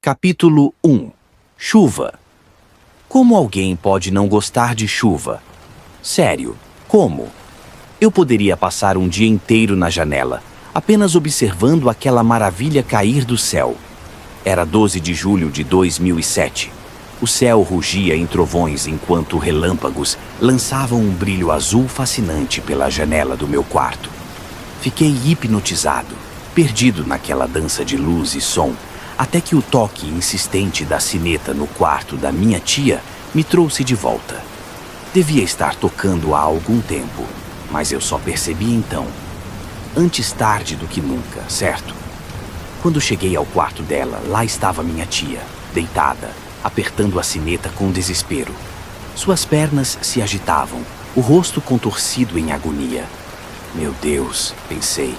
Capítulo 1. Chuva. Como alguém pode não gostar de chuva? Sério, como? Eu poderia passar um dia inteiro na janela, apenas observando aquela maravilha cair do céu. Era 12 de julho de 2007. O céu rugia em trovões enquanto relâmpagos lançavam um brilho azul fascinante pela janela do meu quarto. Fiquei hipnotizado, perdido naquela dança de luz e som, até que o toque insistente da sineta no quarto da minha tia me trouxe de volta. Devia estar tocando há algum tempo, mas eu só percebi então. Antes tarde do que nunca, certo? Quando cheguei ao quarto dela, lá estava minha tia, deitada, apertando a sineta com desespero. Suas pernas se agitavam, o rosto contorcido em agonia. Meu Deus, pensei,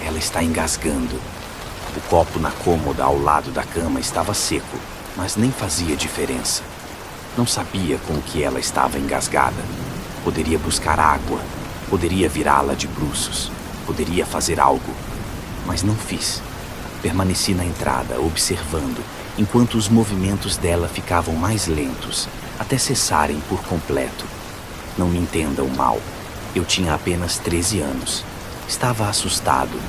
ela está engasgando. O copo na cômoda ao lado da cama estava seco, mas nem fazia diferença. Não sabia com o que ela estava engasgada. Poderia buscar água, poderia virá-la de bruços, poderia fazer algo, mas não fiz. Permaneci na entrada, observando, enquanto os movimentos dela ficavam mais lentos, até cessarem por completo. Não me entendam mal, eu tinha apenas 13 anos. Estava assustado.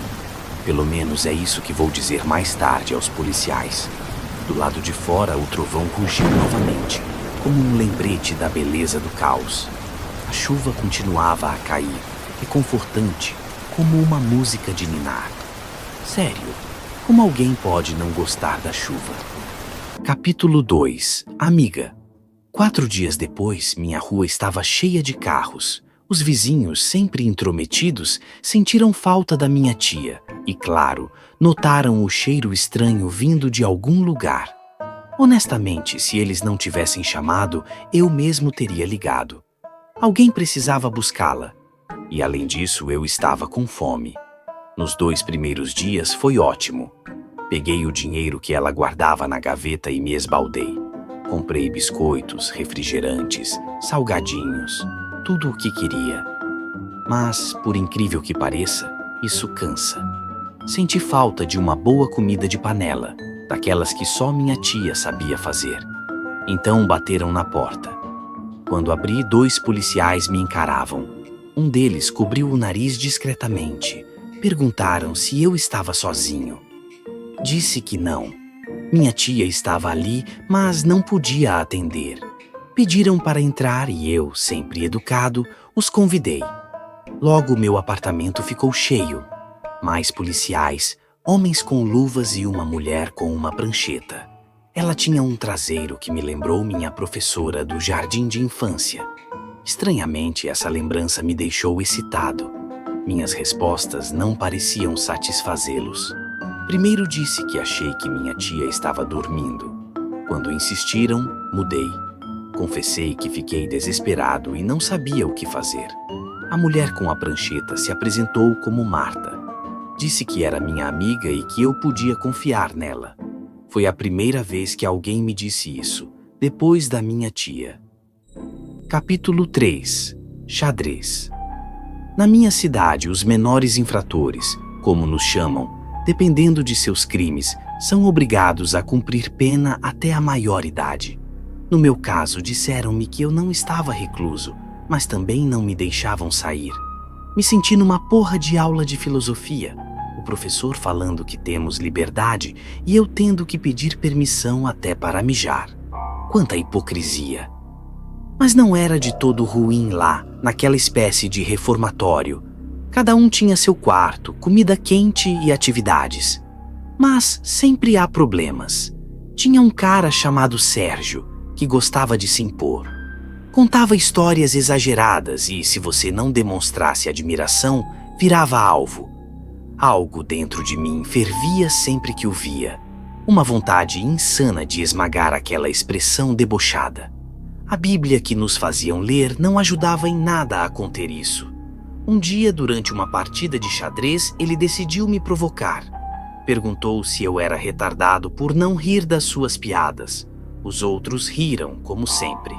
Pelo menos é isso que vou dizer mais tarde aos policiais. Do lado de fora, o trovão rugiu novamente, como um lembrete da beleza do caos. A chuva continuava a cair, reconfortante, como uma música de ninar. Sério, como alguém pode não gostar da chuva? Capítulo 2. Amiga. 4 dias depois, minha rua estava cheia de carros. Os vizinhos, sempre intrometidos, sentiram falta da minha tia e, claro, notaram o cheiro estranho vindo de algum lugar. Honestamente, se eles não tivessem chamado, eu mesmo teria ligado. Alguém precisava buscá-la. E, além disso, eu estava com fome. Nos 2 primeiros dias foi ótimo. Peguei o dinheiro que ela guardava na gaveta e me esbaldei. Comprei biscoitos, refrigerantes, salgadinhos, tudo o que queria. Mas, por incrível que pareça, isso cansa. Senti falta de uma boa comida de panela, daquelas que só minha tia sabia fazer. Então bateram na porta. Quando abri, 2 policiais me encaravam. Um deles cobriu o nariz discretamente. Perguntaram se eu estava sozinho. Disse que não. Minha tia estava ali, mas não podia atender. Pediram para entrar e eu, sempre educado, os convidei. Logo meu apartamento ficou cheio. Mais policiais, homens com luvas e uma mulher com uma prancheta. Ela tinha um traseiro que me lembrou minha professora do jardim de infância. Estranhamente, essa lembrança me deixou excitado. Minhas respostas não pareciam satisfazê-los. Primeiro disse que achei que minha tia estava dormindo. Quando insistiram, mudei. Confessei que fiquei desesperado e não sabia o que fazer. A mulher com a prancheta se apresentou como Marta. Disse que era minha amiga e que eu podia confiar nela. Foi a primeira vez que alguém me disse isso, depois da minha tia. Capítulo 3. Xadrez. Na minha cidade, os menores infratores, como nos chamam, dependendo de seus crimes, são obrigados a cumprir pena até a maioridade. No meu caso, disseram-me que eu não estava recluso, mas também não me deixavam sair. Me senti numa porra de aula de filosofia, o professor falando que temos liberdade e eu tendo que pedir permissão até para mijar. Quanta hipocrisia! Mas não era de todo ruim lá, naquela espécie de reformatório. Cada um tinha seu quarto, comida quente e atividades. Mas sempre há problemas. Tinha um cara chamado Sérgio, que gostava de se impor. Contava histórias exageradas e, se você não demonstrasse admiração, virava alvo. Algo dentro de mim fervia sempre que o via. Uma vontade insana de esmagar aquela expressão debochada. A Bíblia que nos faziam ler não ajudava em nada a conter isso. Um dia, durante uma partida de xadrez, ele decidiu me provocar. Perguntou se eu era retardado por não rir das suas piadas. Os outros riram, como sempre.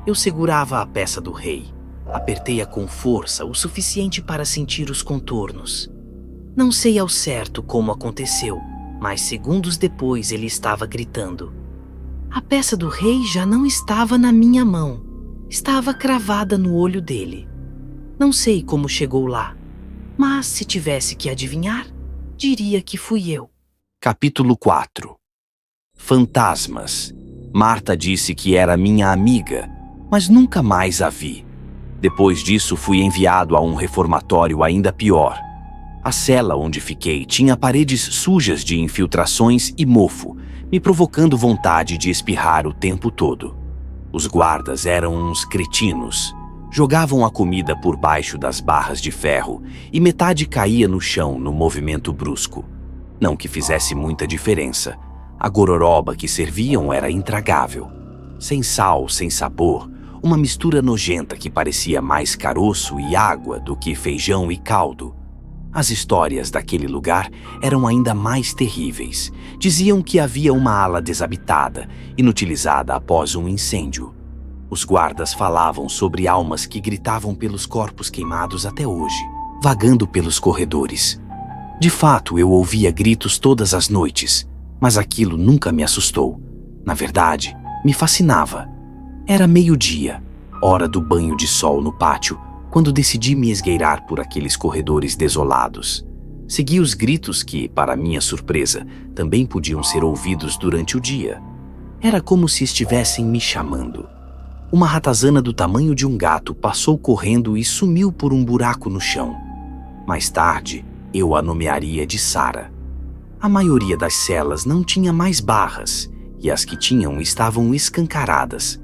Eu segurava a peça do rei. Apertei-a com força, o suficiente para sentir os contornos. Não sei ao certo como aconteceu, mas segundos depois ele estava gritando. A peça do rei já não estava na minha mão. Estava cravada no olho dele. Não sei como chegou lá, mas se tivesse que adivinhar, diria que fui eu. Capítulo 4. Fantasmas. Marta disse que era minha amiga, mas nunca mais a vi. Depois disso, fui enviado a um reformatório ainda pior. A cela onde fiquei tinha paredes sujas de infiltrações e mofo, me provocando vontade de espirrar o tempo todo. Os guardas eram uns cretinos. Jogavam a comida por baixo das barras de ferro e metade caía no chão no movimento brusco. Não que fizesse muita diferença. A gororoba que serviam era intragável. Sem sal, sem sabor, uma mistura nojenta que parecia mais caroço e água do que feijão e caldo. As histórias daquele lugar eram ainda mais terríveis. Diziam que havia uma ala desabitada, inutilizada após um incêndio. Os guardas falavam sobre almas que gritavam pelos corpos queimados até hoje, vagando pelos corredores. De fato, eu ouvia gritos todas as noites, mas aquilo nunca me assustou. Na verdade, me fascinava. Era meio-dia, hora do banho de sol no pátio, quando decidi me esgueirar por aqueles corredores desolados. Segui os gritos que, para minha surpresa, também podiam ser ouvidos durante o dia. Era como se estivessem me chamando. Uma ratazana do tamanho de um gato passou correndo e sumiu por um buraco no chão. Mais tarde, eu a nomearia de Sara. A maioria das celas não tinha mais barras, e as que tinham estavam escancaradas.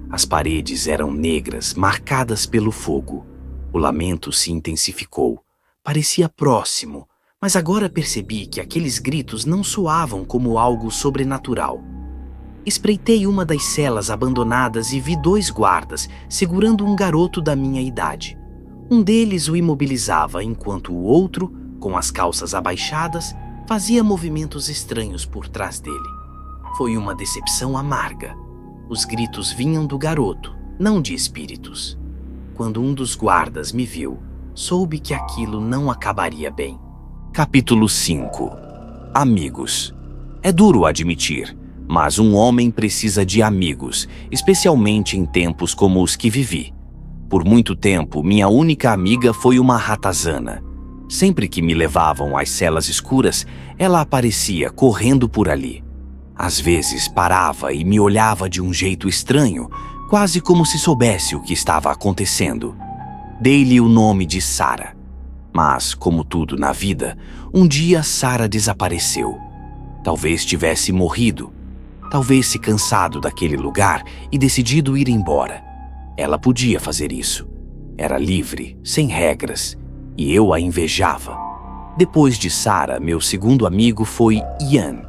As paredes eram negras, marcadas pelo fogo. O lamento se intensificou. Parecia próximo, mas agora percebi que aqueles gritos não soavam como algo sobrenatural. Espreitei uma das celas abandonadas e vi 2 guardas segurando um garoto da minha idade. Um deles o imobilizava, enquanto o outro, com as calças abaixadas, fazia movimentos estranhos por trás dele. Foi uma decepção amarga. Os gritos vinham do garoto, não de espíritos. Quando um dos guardas me viu, soube que aquilo não acabaria bem. Capítulo 5. Amigos. É duro admitir, mas um homem precisa de amigos, especialmente em tempos como os que vivi. Por muito tempo, minha única amiga foi uma ratazana. Sempre que me levavam às celas escuras, ela aparecia correndo por ali. Às vezes parava e me olhava de um jeito estranho, quase como se soubesse o que estava acontecendo. Dei-lhe o nome de Sara. Mas, como tudo na vida, um dia Sara desapareceu. Talvez tivesse morrido. Talvez se cansado daquele lugar e decidido ir embora. Ela podia fazer isso. Era livre, sem regras, e eu a invejava. Depois de Sara, meu segundo amigo foi Ian.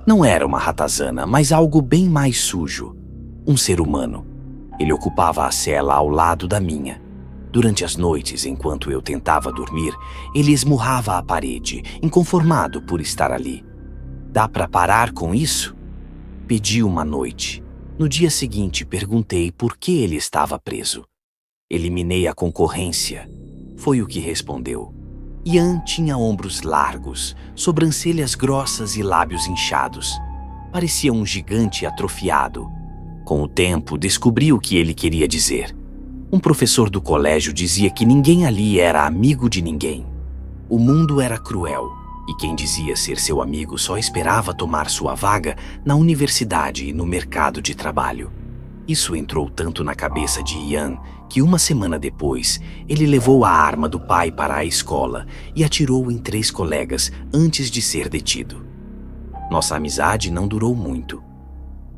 Não era uma ratazana, mas algo bem mais sujo. Um ser humano. Ele ocupava a cela ao lado da minha. Durante as noites, enquanto eu tentava dormir, ele esmurrava a parede, inconformado por estar ali. Dá para parar com isso? Pedi uma noite. No dia seguinte, perguntei por que ele estava preso. Eliminei a concorrência. Foi o que respondeu. Ian tinha ombros largos, sobrancelhas grossas e lábios inchados. Parecia um gigante atrofiado. Com o tempo, descobri o que ele queria dizer. Um professor do colégio dizia que ninguém ali era amigo de ninguém. O mundo era cruel, e quem dizia ser seu amigo só esperava tomar sua vaga na universidade e no mercado de trabalho. Isso entrou tanto na cabeça de Ian que uma semana depois, ele levou a arma do pai para a escola e atirou em 3 colegas antes de ser detido. Nossa amizade não durou muito.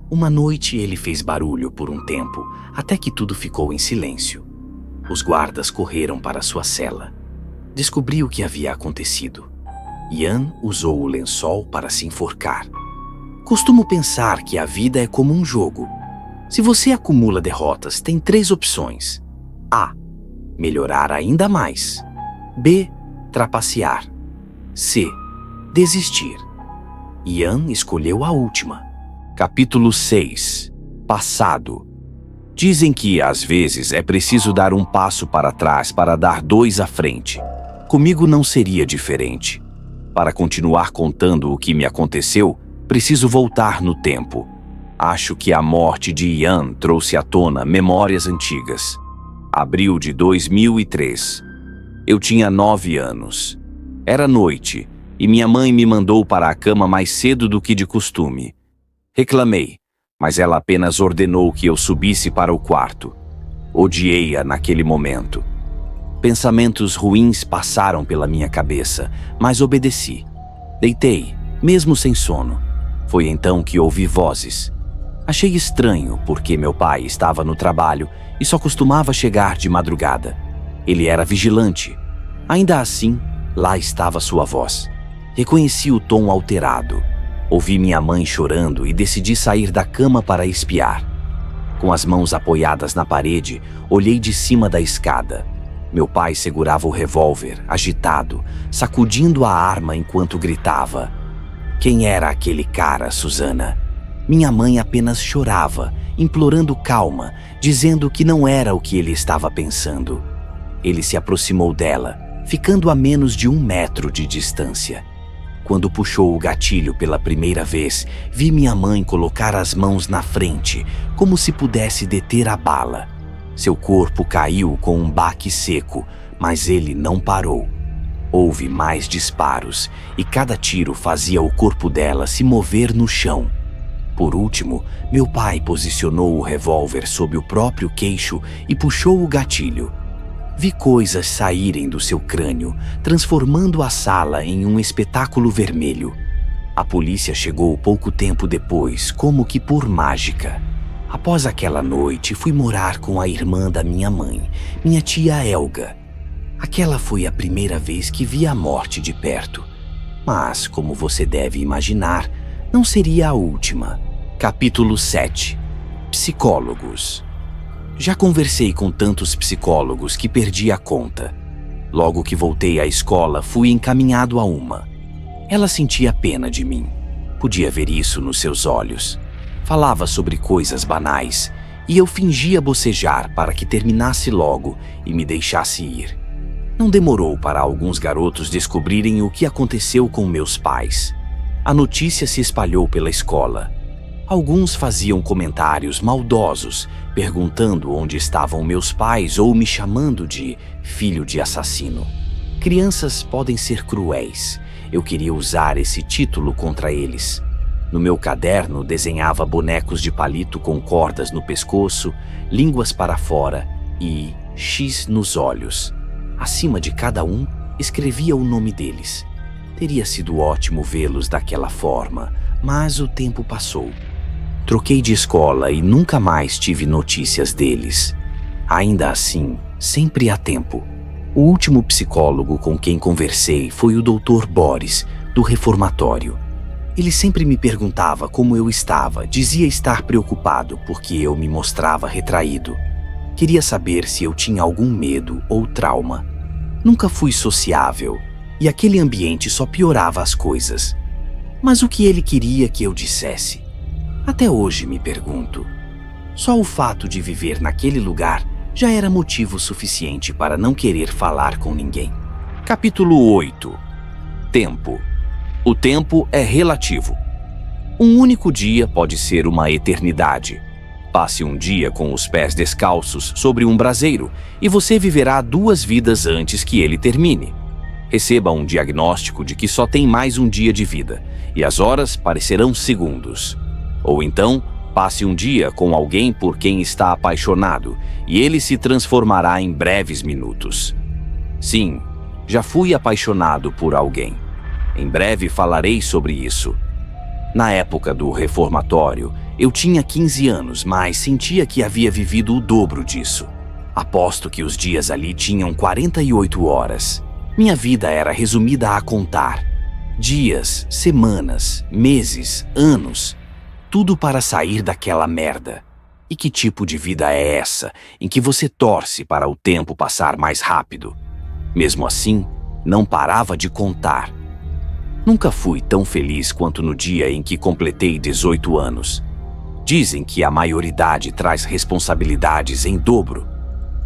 Uma noite ele fez barulho por um tempo, até que tudo ficou em silêncio. Os guardas correram para sua cela. Descobri o que havia acontecido. Ian usou o lençol para se enforcar. Costumo pensar que a vida é como um jogo. Se você acumula derrotas, tem 3 opções. A. Melhorar ainda mais. B. Trapacear. C. Desistir. Ian escolheu a última. Capítulo 6. Passado. Dizem que, às vezes, é preciso dar um passo para trás para dar 2 à frente. Comigo não seria diferente. Para continuar contando o que me aconteceu, preciso voltar no tempo. Acho que a morte de Ian trouxe à tona memórias antigas. Abril de 2003. Eu tinha 9 anos. Era noite e minha mãe me mandou para a cama mais cedo do que de costume. Reclamei, mas ela apenas ordenou que eu subisse para o quarto. Odiei-a naquele momento. Pensamentos ruins passaram pela minha cabeça, mas obedeci. Deitei, mesmo sem sono. Foi então que ouvi vozes. Achei estranho porque meu pai estava no trabalho e só costumava chegar de madrugada. Ele era vigilante. Ainda assim, lá estava sua voz. Reconheci o tom alterado. Ouvi minha mãe chorando e decidi sair da cama para espiar. Com as mãos apoiadas na parede, olhei de cima da escada. Meu pai segurava o revólver, agitado, sacudindo a arma enquanto gritava. Quem era aquele cara, Susana? Minha mãe apenas chorava, implorando calma, dizendo que não era o que ele estava pensando. Ele se aproximou dela, ficando a menos de 1 metro de distância. Quando puxou o gatilho pela primeira vez, vi minha mãe colocar as mãos na frente, como se pudesse deter a bala. Seu corpo caiu com um baque seco, mas ele não parou. Houve mais disparos, e cada tiro fazia o corpo dela se mover no chão. Por último, meu pai posicionou o revólver sob o próprio queixo e puxou o gatilho. Vi coisas saírem do seu crânio, transformando a sala em um espetáculo vermelho. A polícia chegou pouco tempo depois, como que por mágica. Após aquela noite, fui morar com a irmã da minha mãe, minha tia Helga. Aquela foi a primeira vez que vi a morte de perto. Mas, como você deve imaginar, não seria a última. Capítulo 7. Psicólogos. Já conversei com tantos psicólogos que perdi a conta. Logo que voltei à escola, fui encaminhado a uma. Ela sentia pena de mim. Podia ver isso nos seus olhos. Falava sobre coisas banais, e eu fingia bocejar para que terminasse logo e me deixasse ir. Não demorou para alguns garotos descobrirem o que aconteceu com meus pais. A notícia se espalhou pela escola. Alguns faziam comentários maldosos, perguntando onde estavam meus pais ou me chamando de filho de assassino. Crianças podem ser cruéis. Eu queria usar esse título contra eles. No meu caderno desenhava bonecos de palito com cordas no pescoço, línguas para fora e X nos olhos. Acima de cada um, escrevia o nome deles. Teria sido ótimo vê-los daquela forma, mas o tempo passou. Troquei de escola e nunca mais tive notícias deles. Ainda assim, sempre há tempo. O último psicólogo com quem conversei foi o Dr. Boris, do reformatório. Ele sempre me perguntava como eu estava, dizia estar preocupado porque eu me mostrava retraído. Queria saber se eu tinha algum medo ou trauma. Nunca fui sociável, e aquele ambiente só piorava as coisas. Mas o que ele queria que eu dissesse? Até hoje me pergunto. Só o fato de viver naquele lugar já era motivo suficiente para não querer falar com ninguém. Capítulo 8. Tempo. O tempo é relativo. Um único dia pode ser uma eternidade. Passe um dia com os pés descalços sobre um braseiro e você viverá 2 vidas antes que ele termine. Receba um diagnóstico de que só tem mais um dia de vida e as horas parecerão segundos. Ou então, passe um dia com alguém por quem está apaixonado e ele se transformará em breves minutos. Sim, já fui apaixonado por alguém. Em breve falarei sobre isso. Na época do reformatório, eu tinha 15 anos, mas sentia que havia vivido o dobro disso. Aposto que os dias ali tinham 48 horas. Minha vida era resumida a contar. Dias, semanas, meses, anos. Tudo para sair daquela merda. E que tipo de vida é essa em que você torce para o tempo passar mais rápido? Mesmo assim, não parava de contar. Nunca fui tão feliz quanto no dia em que completei 18 anos. Dizem que a maioridade traz responsabilidades em dobro.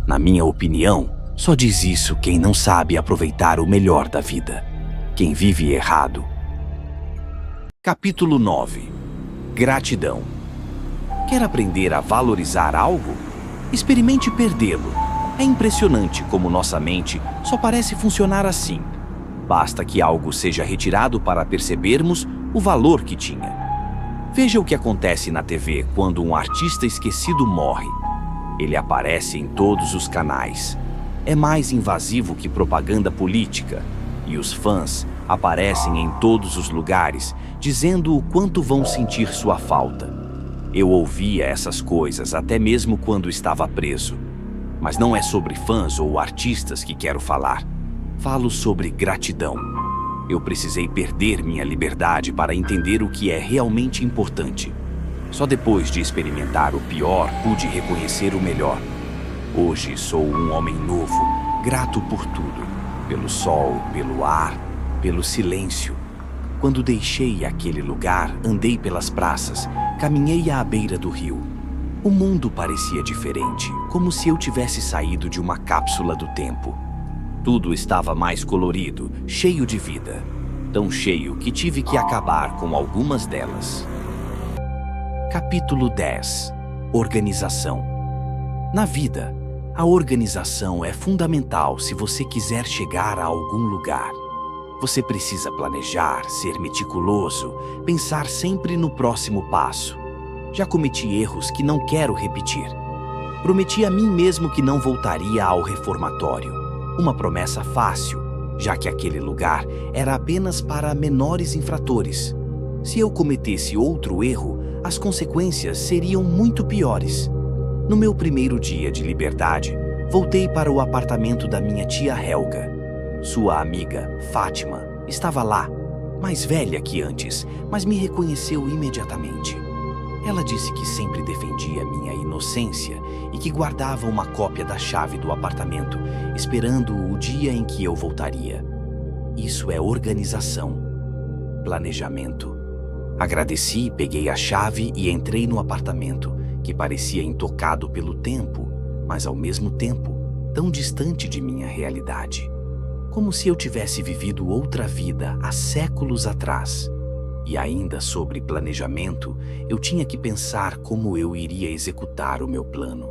Na minha opinião, só diz isso quem não sabe aproveitar o melhor da vida. quem vive errado. Capítulo 9. Gratidão. Quer aprender a valorizar algo? Experimente perdê-lo. É impressionante como nossa mente só parece funcionar assim. Basta que algo seja retirado para percebermos o valor que tinha. Veja o que acontece na TV quando um artista esquecido morre. Ele aparece em todos os canais. É mais invasivo que propaganda política. E os fãs aparecem em todos os lugares, dizendo o quanto vão sentir sua falta. Eu ouvia essas coisas até mesmo quando estava preso. Mas não é sobre fãs ou artistas que quero falar. Falo sobre gratidão. Eu precisei perder minha liberdade para entender o que é realmente importante. Só depois de experimentar o pior pude reconhecer o melhor. Hoje sou um homem novo, grato por tudo. Pelo sol, pelo ar, pelo silêncio. Quando deixei aquele lugar, andei pelas praças, caminhei à beira do rio. O mundo parecia diferente, como se eu tivesse saído de uma cápsula do tempo. Tudo estava mais colorido, cheio de vida. Tão cheio que tive que acabar com algumas delas. Capítulo 10. Organização. Na vida, a organização é fundamental se você quiser chegar a algum lugar. Você precisa planejar, ser meticuloso, pensar sempre no próximo passo. Já cometi erros que não quero repetir. Prometi a mim mesmo que não voltaria ao reformatório. Uma promessa fácil, já que aquele lugar era apenas para menores infratores. Se eu cometesse outro erro, as consequências seriam muito piores. No meu primeiro dia de liberdade, voltei para o apartamento da minha tia Helga. Sua amiga, Fátima, estava lá, mais velha que antes, mas me reconheceu imediatamente. Ela disse que sempre defendia minha inocência e que guardava uma cópia da chave do apartamento, esperando o dia em que eu voltaria. Isso é organização. Planejamento. Agradeci, peguei a chave e entrei no apartamento, que parecia intocado pelo tempo, mas ao mesmo tempo tão distante de minha realidade. Como se eu tivesse vivido outra vida há séculos atrás. E ainda sobre planejamento, eu tinha que pensar como eu iria executar o meu plano.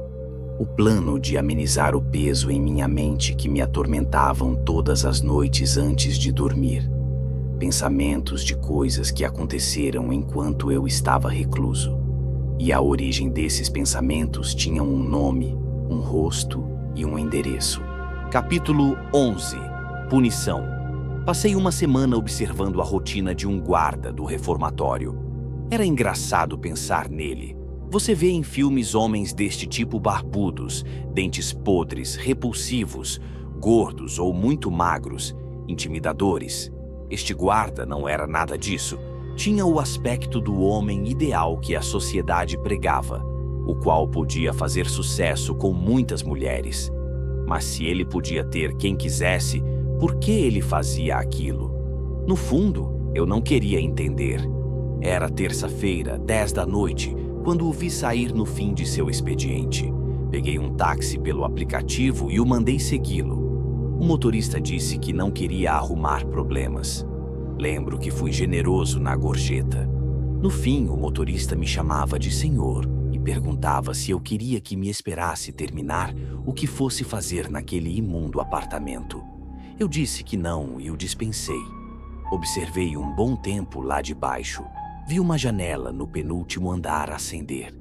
O plano de amenizar o peso em minha mente que me atormentavam todas as noites antes de dormir. Pensamentos de coisas que aconteceram enquanto eu estava recluso. E a origem desses pensamentos tinha um nome, um rosto e um endereço. Capítulo 11. Punição. Passei uma semana observando a rotina de um guarda do reformatório. Era engraçado pensar nele. Você vê em filmes homens deste tipo barbudos, dentes podres, repulsivos, gordos ou muito magros, intimidadores. Este guarda não era nada disso. Tinha o aspecto do homem ideal que a sociedade pregava, o qual podia fazer sucesso com muitas mulheres. Mas se ele podia ter quem quisesse, por que ele fazia aquilo? No fundo, eu não queria entender. Era terça-feira, 10 da noite, quando o vi sair no fim de seu expediente. Peguei um táxi pelo aplicativo e o mandei segui-lo. O motorista disse que não queria arrumar problemas. Lembro que fui generoso na gorjeta. No fim, o motorista me chamava de senhor e perguntava se eu queria que me esperasse terminar o que fosse fazer naquele imundo apartamento. Eu disse que não e o dispensei. Observei um bom tempo lá de baixo. Vi uma janela no penúltimo andar acender.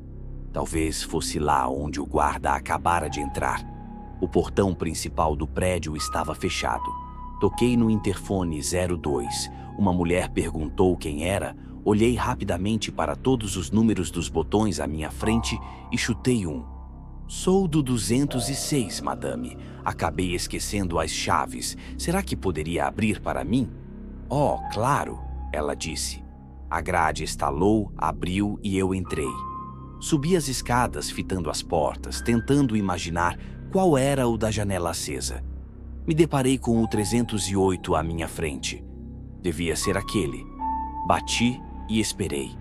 Talvez fosse lá onde o guarda acabara de entrar. O portão principal do prédio estava fechado. Toquei no interfone 02. Uma mulher perguntou quem era. Olhei rapidamente para todos os números dos botões à minha frente e chutei um. Sou do 206, madame. Acabei esquecendo as chaves. Será que poderia abrir para mim? Oh, claro, ela disse. A grade estalou, abriu e eu entrei. Subi as escadas fitando as portas, tentando imaginar qual era o da janela acesa. Me deparei com o 308 à minha frente. Devia ser aquele. Bati e esperei.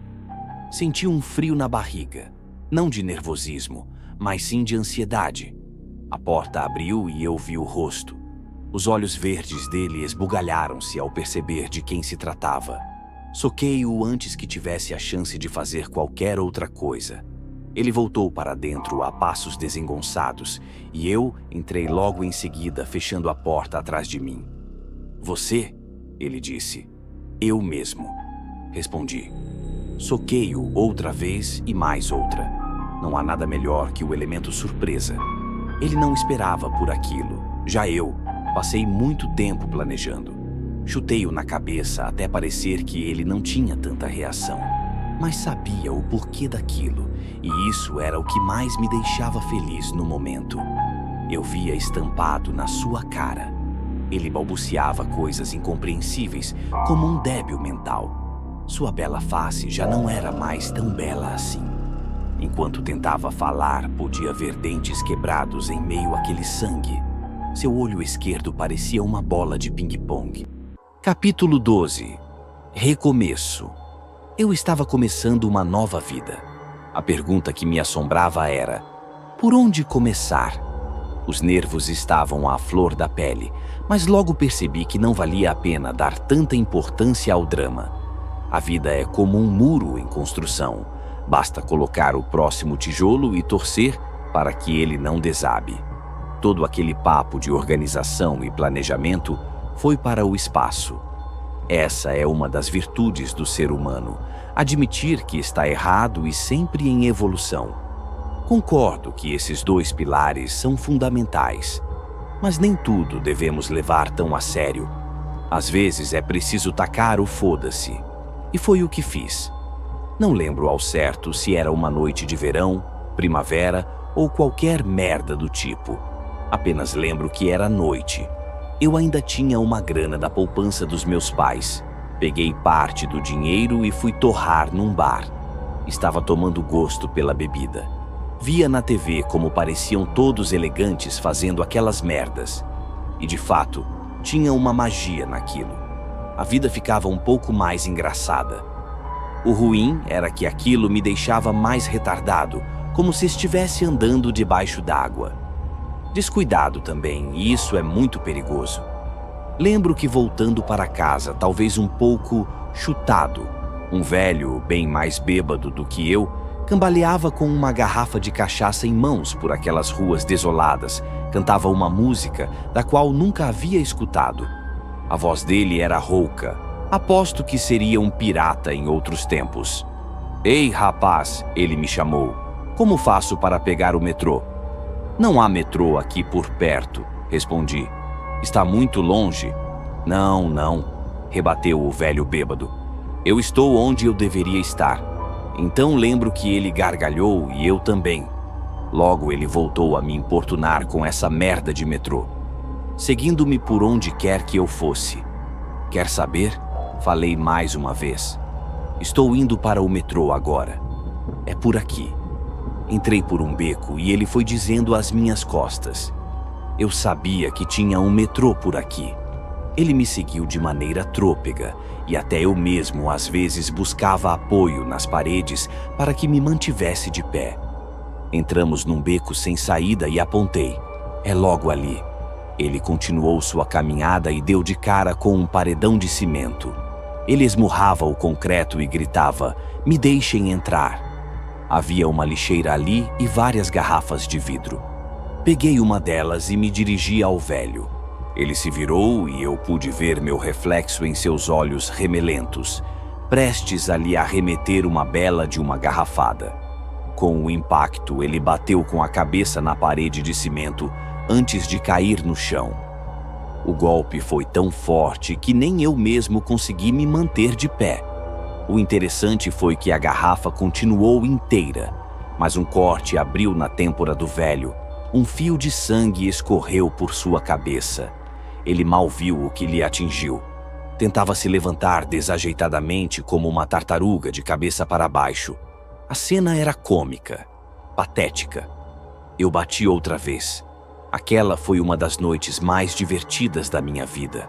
Senti um frio na barriga, não de nervosismo, mas sim de ansiedade. A porta abriu e eu vi o rosto. Os olhos verdes dele esbugalharam-se ao perceber de quem se tratava. Soquei-o antes que tivesse a chance de fazer qualquer outra coisa. Ele voltou para dentro a passos desengonçados e eu entrei logo em seguida, fechando a porta atrás de mim. Você? Ele disse. Eu mesmo, respondi. Soquei-o outra vez e mais outra. Não há nada melhor que o elemento surpresa. Ele não esperava por aquilo. Já eu passei muito tempo planejando. Chutei-o na cabeça até parecer que ele não tinha tanta reação. Mas sabia o porquê daquilo, e isso era o que mais me deixava feliz no momento. Eu via estampado na sua cara. Ele balbuciava coisas incompreensíveis, como um débil mental. Sua bela face já não era mais tão bela assim. Enquanto tentava falar, podia ver dentes quebrados em meio àquele sangue. Seu olho esquerdo parecia uma bola de ping-pong. Capítulo 12. Recomeço. Eu estava começando uma nova vida. A pergunta que me assombrava era: por onde começar? Os nervos estavam à flor da pele, mas logo percebi que não valia a pena dar tanta importância ao drama. A vida é como um muro em construção. Basta colocar o próximo tijolo e torcer para que ele não desabe. Todo aquele papo de organização e planejamento foi para o espaço. Essa é uma das virtudes do ser humano, admitir que está errado e sempre em evolução. Concordo que esses dois pilares são fundamentais, mas nem tudo devemos levar tão a sério. Às vezes é preciso tacar o foda-se, e foi o que fiz. Não lembro ao certo se era uma noite de verão, primavera ou qualquer merda do tipo. Apenas lembro que era noite. Eu ainda tinha uma grana da poupança dos meus pais. Peguei parte do dinheiro e fui torrar num bar. Estava tomando gosto pela bebida. Via na TV como pareciam todos elegantes fazendo aquelas merdas. E de fato, tinha uma magia naquilo. A vida ficava um pouco mais engraçada. O ruim era que aquilo me deixava mais retardado, como se estivesse andando debaixo d'água. Descuidado também, e isso é muito perigoso. Lembro que voltando para casa, talvez um pouco chutado, um velho bem mais bêbado do que eu, cambaleava com uma garrafa de cachaça em mãos por aquelas ruas desoladas, cantava uma música da qual nunca havia escutado. A voz dele era rouca, aposto que seria um pirata em outros tempos. Ei, rapaz, ele me chamou. Como faço para pegar o metrô? Não há metrô aqui por perto, respondi. Está muito longe? Não, rebateu o velho bêbado. Eu estou onde eu deveria estar. Então lembro que ele gargalhou e eu também. Logo ele voltou a me importunar com essa merda de metrô, seguindo-me por onde quer que eu fosse. Quer saber? Falei mais uma vez. Estou indo para o metrô agora. É por aqui. Entrei por um beco e ele foi dizendo às minhas costas. Eu sabia que tinha um metrô por aqui. Ele me seguiu de maneira trôpega e até eu mesmo às vezes buscava apoio nas paredes para que me mantivesse de pé. Entramos num beco sem saída e apontei. É logo ali. Ele continuou sua caminhada e deu de cara com um paredão de cimento. Ele esmurrava o concreto e gritava: "Me deixem entrar." Havia uma lixeira ali e várias garrafas de vidro. Peguei uma delas e me dirigi ao velho. Ele se virou e eu pude ver meu reflexo em seus olhos remelentos, prestes a lhe arremeter uma bela de uma garrafada. Com o impacto, ele bateu com a cabeça na parede de cimento antes de cair no chão. O golpe foi tão forte que nem eu mesmo consegui me manter de pé. O interessante foi que a garrafa continuou inteira, mas um corte abriu na têmpora do velho. Um fio de sangue escorreu por sua cabeça. Ele mal viu o que lhe atingiu. Tentava se levantar desajeitadamente como uma tartaruga de cabeça para baixo. A cena era cômica, patética. Eu bati outra vez. Aquela foi uma das noites mais divertidas da minha vida.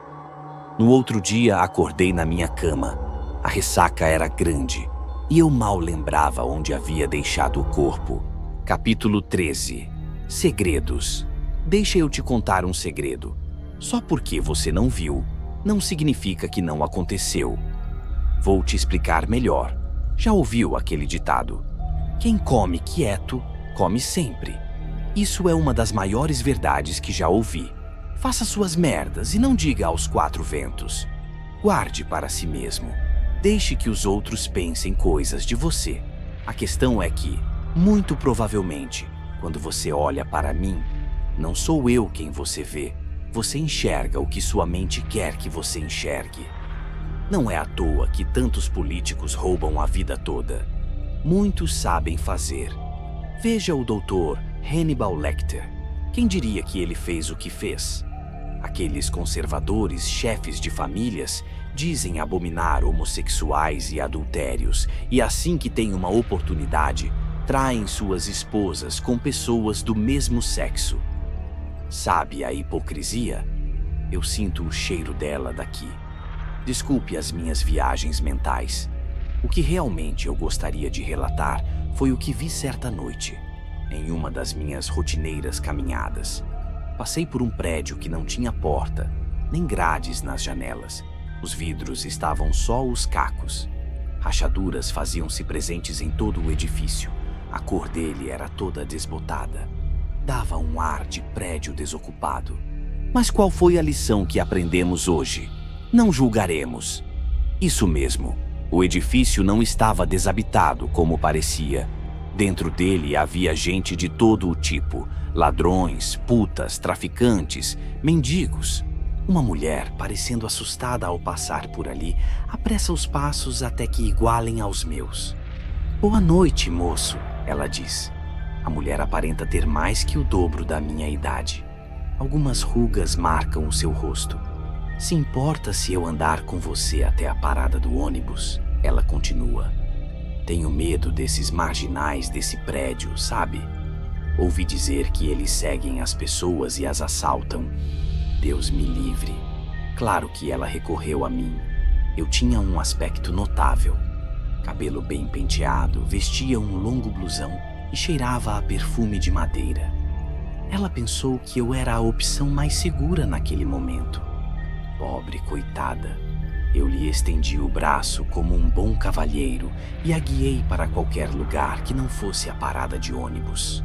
No outro dia, acordei na minha cama. A ressaca era grande e eu mal lembrava onde havia deixado o corpo. Capítulo 13. Segredos. Deixa eu te contar um segredo. Só porque você não viu, não significa que não aconteceu. Vou te explicar melhor. Já ouviu aquele ditado? Quem come quieto, come sempre. Isso é uma das maiores verdades que já ouvi. Faça suas merdas e não diga aos quatro ventos. Guarde para si mesmo. Deixe que os outros pensem coisas de você. A questão é que, muito provavelmente, quando você olha para mim, não sou eu quem você vê. Você enxerga o que sua mente quer que você enxergue. Não é à toa que tantos políticos roubam a vida toda. Muitos sabem fazer. Veja o Dr. Hannibal Lecter. Quem diria que ele fez o que fez? Aqueles conservadores, chefes de famílias, dizem abominar homossexuais e adultérios, e assim que têm uma oportunidade, traem suas esposas com pessoas do mesmo sexo. Sabe a hipocrisia? Eu sinto o cheiro dela daqui. Desculpe as minhas viagens mentais. O que realmente eu gostaria de relatar foi o que vi certa noite, em uma das minhas rotineiras caminhadas. Passei por um prédio que não tinha porta, nem grades nas janelas. Os vidros estavam só os cacos. Rachaduras faziam-se presentes em todo o edifício. A cor dele era toda desbotada. Dava um ar de prédio desocupado. Mas qual foi a lição que aprendemos hoje? Não julgaremos. Isso mesmo, o edifício não estava desabitado como parecia. Dentro dele havia gente de todo o tipo: ladrões, putas, traficantes, mendigos. Uma mulher, parecendo assustada ao passar por ali, apressa os passos até que igualem aos meus. "Boa noite, moço", ela diz. A mulher aparenta ter mais que o dobro da minha idade. Algumas rugas marcam o seu rosto. "Se importa se eu andar com você até a parada do ônibus?", ela continua. "Tenho medo desses marginais desse prédio, sabe? Ouvi dizer que eles seguem as pessoas e as assaltam. Deus me livre." Claro que ela recorreu a mim. Eu tinha um aspecto notável. Cabelo bem penteado, vestia um longo blusão e cheirava a perfume de madeira. Ela pensou que eu era a opção mais segura naquele momento. Pobre coitada. Eu lhe estendi o braço como um bom cavalheiro e a guiei para qualquer lugar que não fosse a parada de ônibus.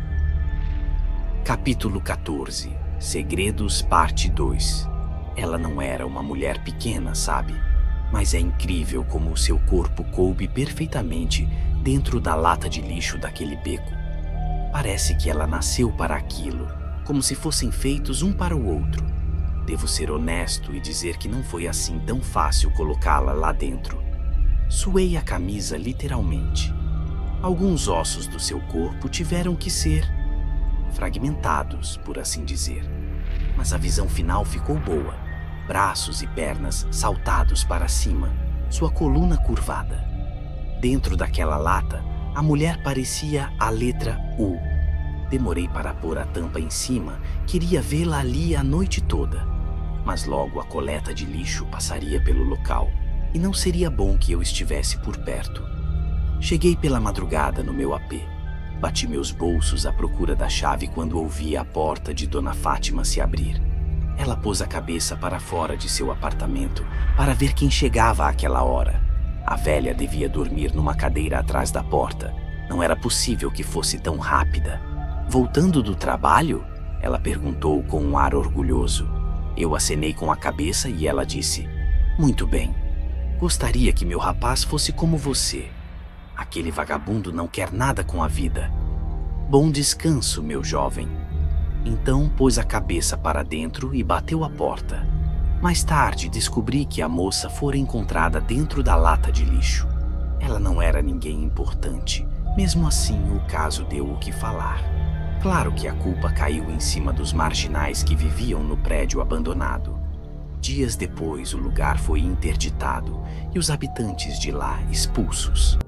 Capítulo 14. Segredos, parte 2. Ela não era uma mulher pequena, sabe? Mas é incrível como o seu corpo coube perfeitamente dentro da lata de lixo daquele beco. Parece que ela nasceu para aquilo, como se fossem feitos um para o outro. Devo ser honesto e dizer que não foi assim tão fácil colocá-la lá dentro. Suei a camisa literalmente. Alguns ossos do seu corpo tiveram que ser fragmentados, por assim dizer. Mas a visão final ficou boa. Braços e pernas saltados para cima, sua coluna curvada. Dentro daquela lata, a mulher parecia a letra U. Demorei para pôr a tampa em cima, queria vê-la ali a noite toda. Mas logo a coleta de lixo passaria pelo local, e não seria bom que eu estivesse por perto. Cheguei pela madrugada no meu AP. Bati meus bolsos à procura da chave quando ouvi a porta de Dona Fátima se abrir. Ela pôs a cabeça para fora de seu apartamento para ver quem chegava àquela hora. A velha devia dormir numa cadeira atrás da porta. Não era possível que fosse tão rápida. "Voltando do trabalho?", ela perguntou com um ar orgulhoso. Eu acenei com a cabeça e ela disse: "Muito bem. Gostaria que meu rapaz fosse como você. Aquele vagabundo não quer nada com a vida. Bom descanso, meu jovem." Então pôs a cabeça para dentro e bateu a porta. Mais tarde descobri que a moça fora encontrada dentro da lata de lixo. Ela não era ninguém importante. Mesmo assim, o caso deu o que falar. Claro que a culpa caiu em cima dos marginais que viviam no prédio abandonado. Dias depois, o lugar foi interditado e os habitantes de lá expulsos.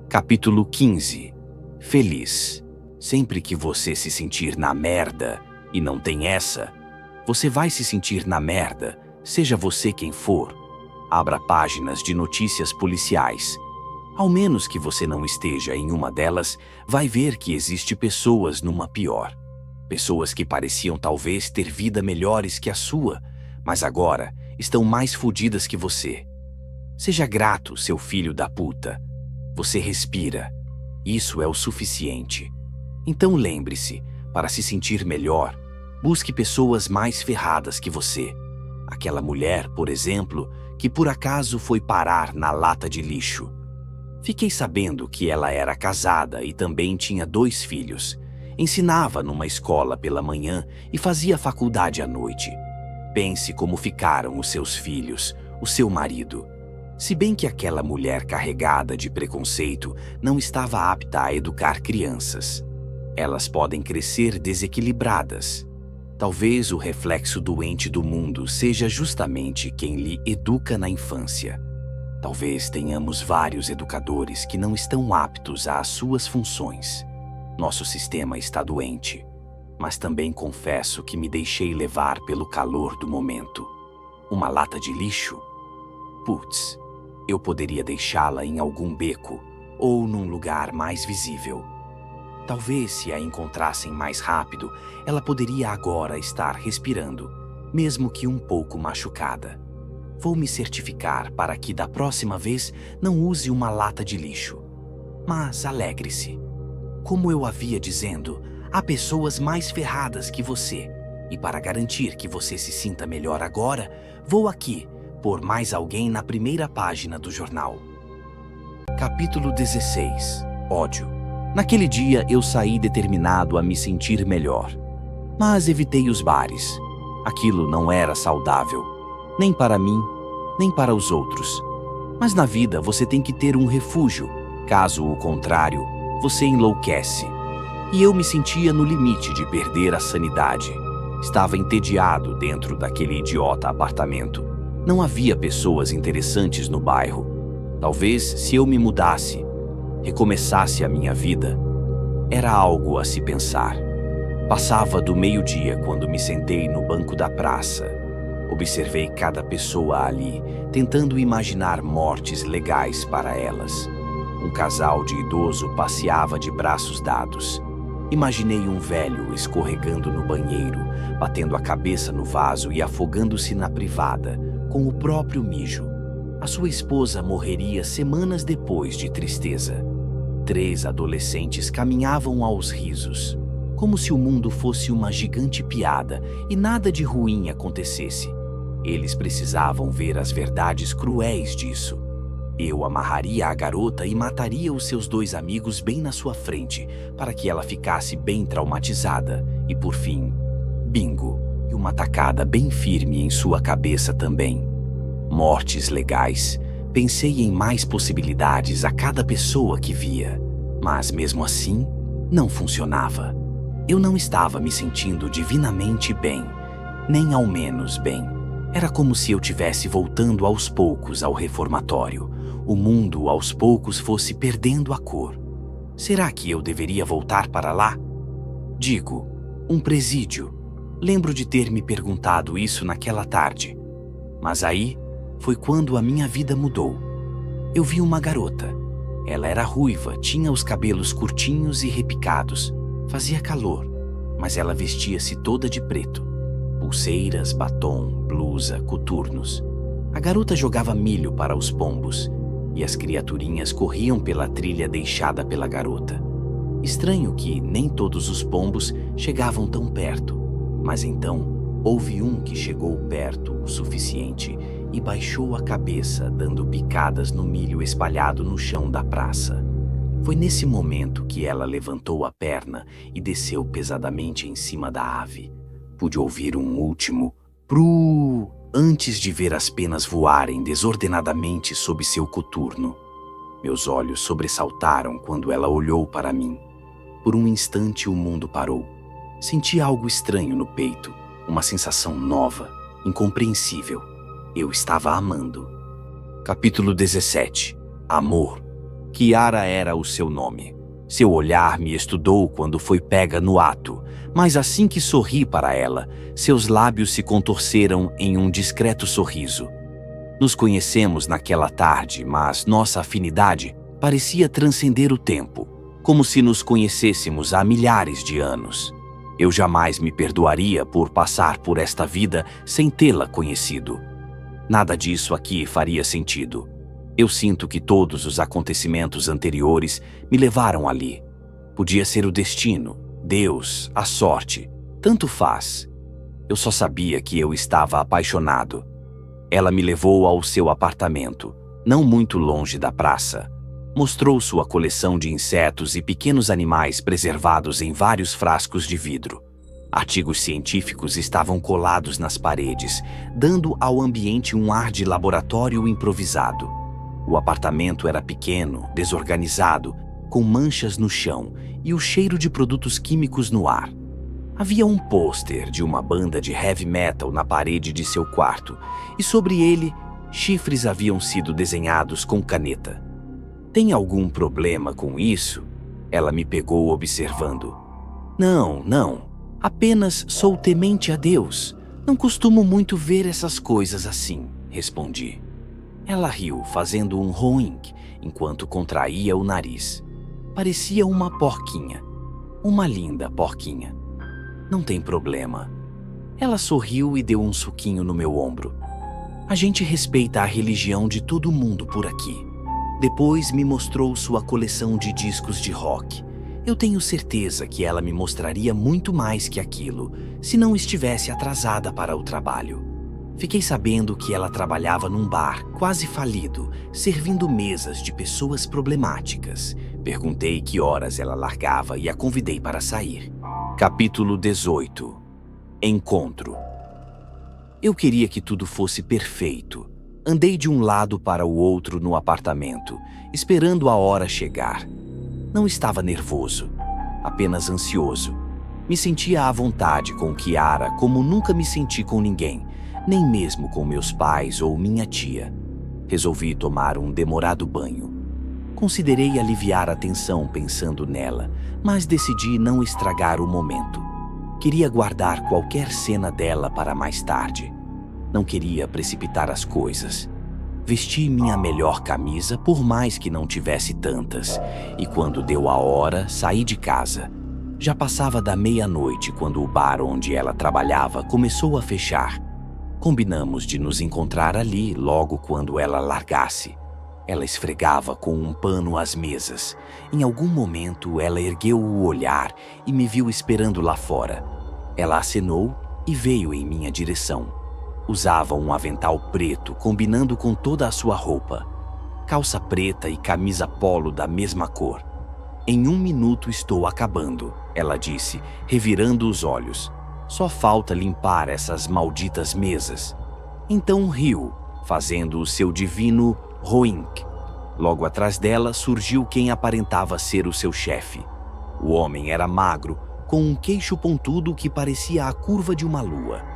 Capítulo 15. Feliz. Sempre que você se sentir na merda, e não tem essa, você vai se sentir na merda, seja você quem for. Abra páginas de notícias policiais. Ao menos que você não esteja em uma delas, vai ver que existe pessoas numa pior. Pessoas que pareciam talvez ter vida melhores que a sua, mas agora estão mais fodidas que você. Seja grato, seu filho da puta. Você respira. Isso é o suficiente. Então lembre-se, para se sentir melhor, busque pessoas mais ferradas que você. Aquela mulher, por exemplo, que por acaso foi parar na lata de lixo. Fiquei sabendo que ela era casada e também tinha 2 filhos. Ensinava numa escola pela manhã e fazia faculdade à noite. Pense como ficaram os seus filhos, o seu marido. Se bem que aquela mulher carregada de preconceito não estava apta a educar crianças. Elas podem crescer desequilibradas. Talvez o reflexo doente do mundo seja justamente quem lhe educa na infância. Talvez tenhamos vários educadores que não estão aptos às suas funções. Nosso sistema está doente, mas também confesso que me deixei levar pelo calor do momento. Uma lata de lixo? Putz, eu poderia deixá-la em algum beco ou num lugar mais visível. Talvez se a encontrassem mais rápido, ela poderia agora estar respirando, mesmo que um pouco machucada. Vou me certificar para que da próxima vez não use uma lata de lixo. Mas alegre-se. Como eu havia dizendo, há pessoas mais ferradas que você. E para garantir que você se sinta melhor agora, vou aqui pôr mais alguém na primeira página do jornal. Capítulo 16. Ódio. Naquele dia eu saí determinado a me sentir melhor. Mas evitei os bares. Aquilo não era saudável. Nem para mim, nem para os outros. Mas na vida você tem que ter um refúgio. Caso o contrário, você enlouquece. E eu me sentia no limite de perder a sanidade. Estava entediado dentro daquele idiota apartamento. Não havia pessoas interessantes no bairro. Talvez se eu me mudasse, recomeçasse a minha vida, era algo a se pensar. Passava do meio-dia quando me sentei no banco da praça. Observei cada pessoa ali, tentando imaginar mortes legais para elas. Um casal de idoso passeava de braços dados. Imaginei um velho escorregando no banheiro, batendo a cabeça no vaso e afogando-se na privada, com o próprio mijo. A sua esposa morreria semanas depois de tristeza. 3 adolescentes caminhavam aos risos, como se o mundo fosse uma gigante piada e nada de ruim acontecesse. Eles precisavam ver as verdades cruéis disso. Eu amarraria a garota e mataria os seus 2 amigos bem na sua frente, para que ela ficasse bem traumatizada. E por fim, bingo, e uma tacada bem firme em sua cabeça também. Mortes legais. Pensei em mais possibilidades a cada pessoa que via, mas mesmo assim, não funcionava. Eu não estava me sentindo divinamente bem, nem ao menos bem. Era como se eu tivesse voltando aos poucos ao reformatório. O mundo aos poucos fosse perdendo a cor. Será que eu deveria voltar para lá? Digo, um presídio. Lembro de ter me perguntado isso naquela tarde. Mas aí foi quando a minha vida mudou. Eu vi uma garota. Ela era ruiva, tinha os cabelos curtinhos e repicados. Fazia calor, mas ela vestia-se toda de preto. Pulseiras, batom, blusa, coturnos. A garota jogava milho para os pombos, e as criaturinhas corriam pela trilha deixada pela garota. Estranho que nem todos os pombos chegavam tão perto, mas então houve um que chegou perto o suficiente e baixou a cabeça, dando picadas no milho espalhado no chão da praça. Foi nesse momento que ela levantou a perna e desceu pesadamente em cima da ave. Pude ouvir um último "pru" antes de ver as penas voarem desordenadamente sob seu coturno. Meus olhos sobressaltaram quando ela olhou para mim. Por um instante o mundo parou. Senti algo estranho no peito, uma sensação nova, incompreensível. Eu estava amando. Capítulo 17. Amor. Kiara era o seu nome. Seu olhar me estudou quando foi pega no ato, mas assim que sorri para ela, seus lábios se contorceram em um discreto sorriso. Nos conhecemos naquela tarde, mas nossa afinidade parecia transcender o tempo, como se nos conhecêssemos há milhares de anos. Eu jamais me perdoaria por passar por esta vida sem tê-la conhecido. Nada disso aqui faria sentido. Eu sinto que todos os acontecimentos anteriores me levaram ali. Podia ser o destino, Deus, a sorte. Tanto faz. Eu só sabia que eu estava apaixonado. Ela me levou ao seu apartamento, não muito longe da praça. Mostrou sua coleção de insetos e pequenos animais preservados em vários frascos de vidro. Artigos científicos estavam colados nas paredes, dando ao ambiente um ar de laboratório improvisado. O apartamento era pequeno, desorganizado, com manchas no chão e o cheiro de produtos químicos no ar. Havia um pôster de uma banda de heavy metal na parede de seu quarto, e sobre ele, chifres haviam sido desenhados com caneta. Tem algum problema com isso? Ela me pegou observando. Não. Apenas sou temente a Deus. Não costumo muito ver essas coisas assim, respondi. Ela riu, fazendo um roink, enquanto contraía o nariz. Parecia uma porquinha. Uma linda porquinha. Não tem problema. Ela sorriu e deu um suquinho no meu ombro. A gente respeita a religião de todo mundo por aqui. Depois me mostrou sua coleção de discos de rock. Eu tenho certeza que ela me mostraria muito mais que aquilo, se não estivesse atrasada para o trabalho. Fiquei sabendo que ela trabalhava num bar, quase falido, servindo mesas de pessoas problemáticas. Perguntei que horas ela largava e a convidei para sair. Capítulo 18. Encontro. Eu queria que tudo fosse perfeito. Andei de um lado para o outro no apartamento, esperando a hora chegar. Não estava nervoso, apenas ansioso. Me sentia à vontade com Kiara como nunca me senti com ninguém, nem mesmo com meus pais ou minha tia. Resolvi tomar um demorado banho. Considerei aliviar a tensão pensando nela, mas decidi não estragar o momento. Queria guardar qualquer cena dela para mais tarde. Não queria precipitar as coisas. Vesti minha melhor camisa, por mais que não tivesse tantas, e quando deu a hora, saí de casa. Já passava da meia-noite quando o bar onde ela trabalhava começou a fechar. Combinamos de nos encontrar ali logo quando ela largasse. Ela esfregava com um pano as mesas. Em algum momento, ela ergueu o olhar e me viu esperando lá fora. Ela acenou e veio em minha direção. Usava um avental preto, combinando com toda a sua roupa. Calça preta e camisa polo da mesma cor. Em 1 minuto estou acabando, ela disse, revirando os olhos. Só falta limpar essas malditas mesas. Então riu, fazendo o seu divino roink. Logo atrás dela surgiu quem aparentava ser o seu chefe. O homem era magro, com um queixo pontudo que parecia a curva de uma lua.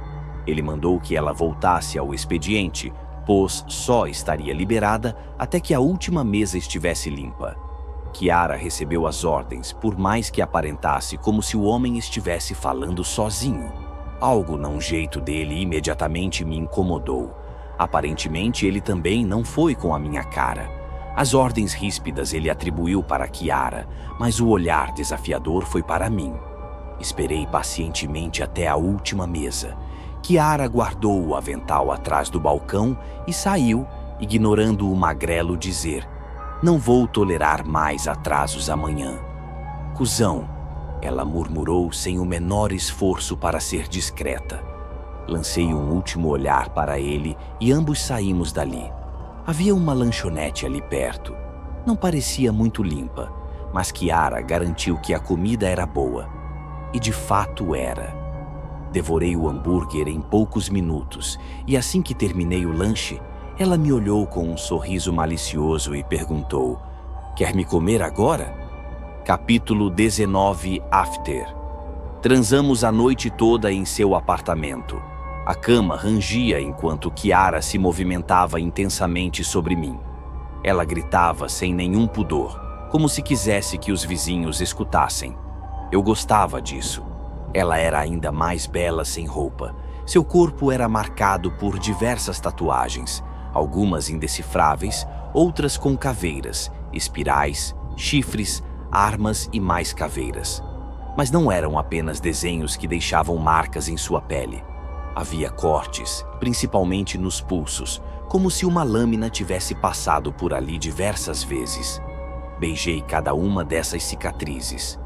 Ele mandou que ela voltasse ao expediente, pois só estaria liberada até que a última mesa estivesse limpa. Kiara recebeu as ordens, por mais que aparentasse como se o homem estivesse falando sozinho. Algo num jeito dele imediatamente me incomodou. Aparentemente, ele também não foi com a minha cara. As ordens ríspidas ele atribuiu para Kiara, mas o olhar desafiador foi para mim. Esperei pacientemente até a última mesa. Kiara guardou o avental atrás do balcão e saiu, ignorando o magrelo dizer: "Não vou tolerar mais atrasos amanhã." "Cusão", ela murmurou sem o menor esforço para ser discreta. Lancei um último olhar para ele e ambos saímos dali. Havia uma lanchonete ali perto. Não parecia muito limpa, mas Kiara garantiu que a comida era boa. E de fato era. Devorei o hambúrguer em poucos minutos e assim que terminei o lanche, ela me olhou com um sorriso malicioso e perguntou: "Quer me comer agora?" Capítulo 19 After. Transamos a noite toda em seu apartamento. A cama rangia enquanto Kiara se movimentava intensamente sobre mim. Ela gritava sem nenhum pudor, como se quisesse que os vizinhos escutassem. Eu gostava disso. Ela era ainda mais bela sem roupa. Seu corpo era marcado por diversas tatuagens, algumas indecifráveis, outras com caveiras, espirais, chifres, armas e mais caveiras. Mas não eram apenas desenhos que deixavam marcas em sua pele. Havia cortes, principalmente nos pulsos, como se uma lâmina tivesse passado por ali diversas vezes. Beijei cada uma dessas cicatrizes.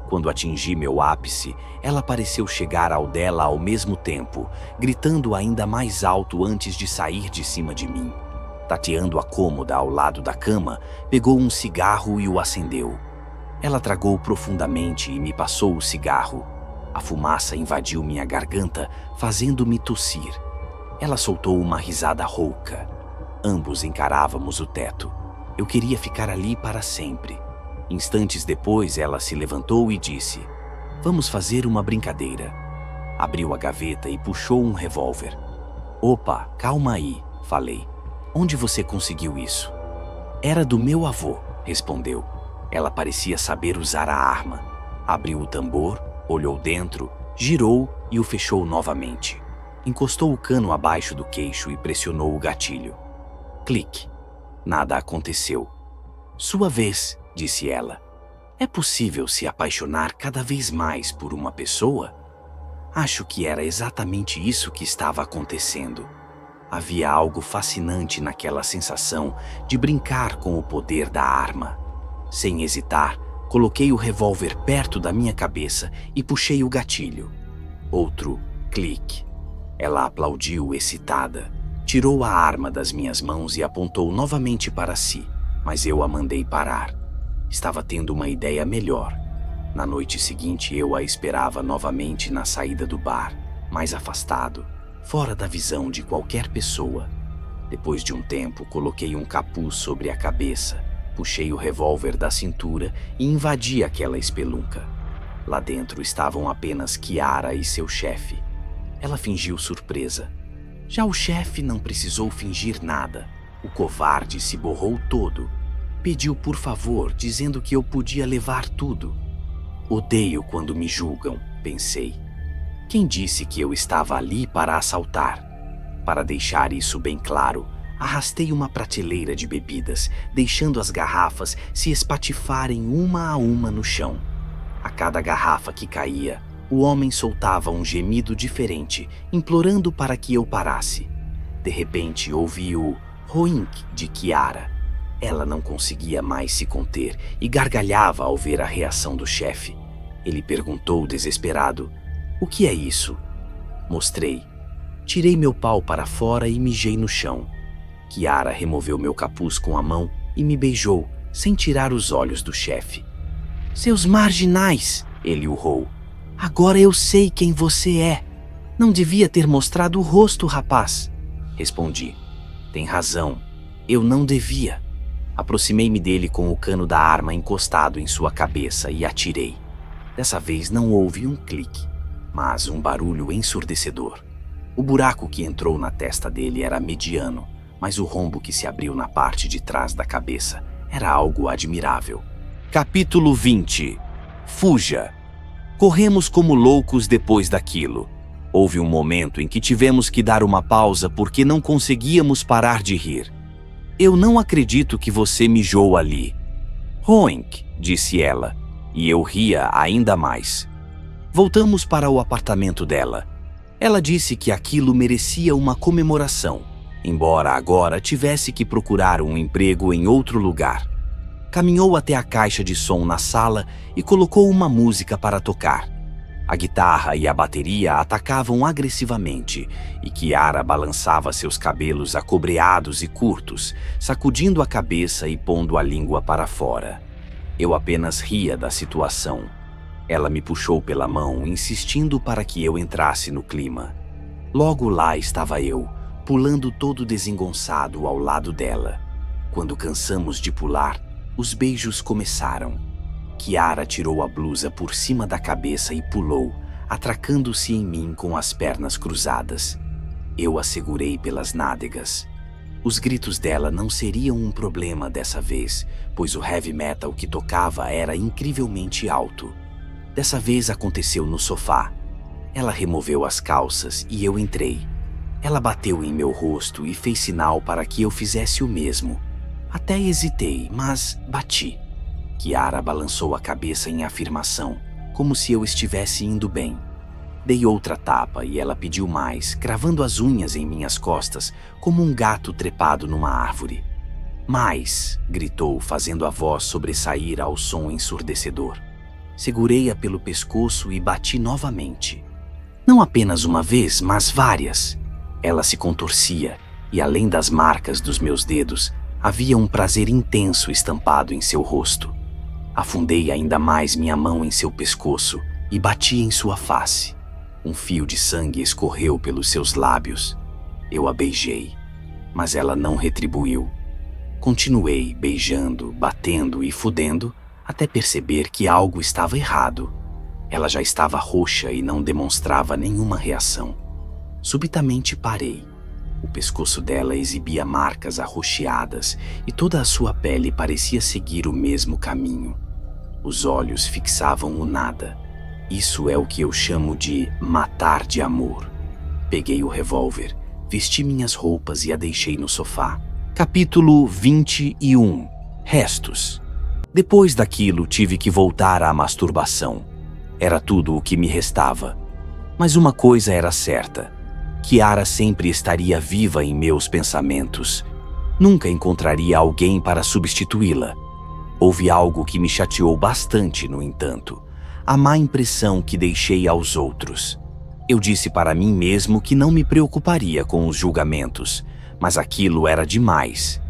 Quando atingi meu ápice, ela pareceu chegar ao dela ao mesmo tempo, gritando ainda mais alto antes de sair de cima de mim. Tateando a cômoda ao lado da cama, pegou um cigarro e o acendeu. Ela tragou profundamente e me passou o cigarro. A fumaça invadiu minha garganta, fazendo-me tossir. Ela soltou uma risada rouca. Ambos encarávamos o teto. Eu queria ficar ali para sempre. Instantes depois, ela se levantou e disse: "Vamos fazer uma brincadeira." Abriu a gaveta e puxou um revólver. "Opa, calma aí", falei. "Onde você conseguiu isso?" "Era do meu avô", respondeu. Ela parecia saber usar a arma. Abriu o tambor, olhou dentro, girou e o fechou novamente. Encostou o cano abaixo do queixo e pressionou o gatilho. Clique. Nada aconteceu. "Sua vez", disse ela. "É possível se apaixonar cada vez mais por uma pessoa?" Acho que era exatamente isso que estava acontecendo. Havia algo fascinante naquela sensação de brincar com o poder da arma. Sem hesitar, coloquei o revólver perto da minha cabeça e puxei o gatilho. Outro clique. Ela aplaudiu excitada. Tirou a arma das minhas mãos e apontou novamente para si, mas eu a mandei parar. Estava tendo uma ideia melhor. Na noite seguinte, eu a esperava novamente na saída do bar, mais afastado, fora da visão de qualquer pessoa. Depois de um tempo, coloquei um capuz sobre a cabeça, puxei o revólver da cintura e invadi aquela espelunca. Lá dentro estavam apenas Kiara e seu chefe. Ela fingiu surpresa. Já o chefe não precisou fingir nada. O covarde se borrou todo. Pediu por favor, dizendo que eu podia levar tudo. Odeio quando me julgam, pensei. Quem disse que eu estava ali para assaltar? Para deixar isso bem claro, arrastei uma prateleira de bebidas, deixando as garrafas se espatifarem uma a uma no chão. A cada garrafa que caía, o homem soltava um gemido diferente, implorando para que eu parasse. De repente, ouvi o roink de Kiara. Ela não conseguia mais se conter e gargalhava ao ver a reação do chefe. Ele perguntou desesperado: "O que é isso?" Mostrei. Tirei meu pau para fora e mijei no chão. Kiara removeu meu capuz com a mão e me beijou, sem tirar os olhos do chefe. "Seus marginais!" ele urrou. "Agora eu sei quem você é. Não devia ter mostrado o rosto, rapaz." Respondi. "Tem razão. Eu não devia." Aproximei-me dele com o cano da arma encostado em sua cabeça e atirei. Dessa vez não houve um clique, mas um barulho ensurdecedor. O buraco que entrou na testa dele era mediano, mas o rombo que se abriu na parte de trás da cabeça era algo admirável. Capítulo 20. Fuja. Corremos como loucos depois daquilo. Houve um momento em que tivemos que dar uma pausa porque não conseguíamos parar de rir. "Eu não acredito que você mijou ali." "Roink", disse ela, e eu ria ainda mais. Voltamos para o apartamento dela. Ela disse que aquilo merecia uma comemoração, embora agora tivesse que procurar um emprego em outro lugar. Caminhou até a caixa de som na sala e colocou uma música para tocar. A guitarra e a bateria atacavam agressivamente e Kiara balançava seus cabelos acobreados e curtos, sacudindo a cabeça e pondo a língua para fora. Eu apenas ria da situação. Ela me puxou pela mão, insistindo para que eu entrasse no clima. Logo lá estava eu, pulando todo desengonçado ao lado dela. Quando cansamos de pular, os beijos começaram. Kiara tirou a blusa por cima da cabeça e pulou, atracando-se em mim com as pernas cruzadas. Eu a segurei pelas nádegas. Os gritos dela não seriam um problema dessa vez, pois o heavy metal que tocava era incrivelmente alto. Dessa vez aconteceu no sofá. Ela removeu as calças e eu entrei. Ela bateu em meu rosto e fez sinal para que eu fizesse o mesmo. Até hesitei, mas bati. Kiara balançou a cabeça em afirmação. como se eu estivesse indo bem. Dei outra tapa e ela pediu mais, cravando as unhas em minhas costas, como um gato trepado numa árvore. Mais, gritou, fazendo a voz sobressair ao som ensurdecedor. Segurei-a pelo pescoço e bati novamente. Não apenas uma vez, mas várias. Ela se contorcia e, além das marcas dos meus dedos, havia um prazer intenso estampado em seu rosto. Afundei ainda mais minha mão em seu pescoço e bati em sua face. Um fio de sangue escorreu pelos seus lábios. Eu a beijei, mas ela não retribuiu. Continuei beijando, batendo e fudendo, até perceber que algo estava errado. Ela já estava roxa e não demonstrava nenhuma reação. Subitamente parei. O pescoço dela exibia marcas arroxeadas e toda a sua pele parecia seguir o mesmo caminho. Os olhos fixavam o nada. Isso é o que eu chamo de matar de amor. Peguei o revólver, vesti minhas roupas e a deixei no sofá. Capítulo 21. Restos. Depois daquilo, tive que voltar à masturbação. Era tudo o que me restava. Mas uma coisa era certa: Kiara sempre estaria viva em meus pensamentos. Nunca encontraria alguém para substituí-la. Houve algo que me chateou bastante, no entanto: a má impressão que deixei aos outros. Eu disse para mim mesmo que não me preocuparia com os julgamentos, mas aquilo era demais.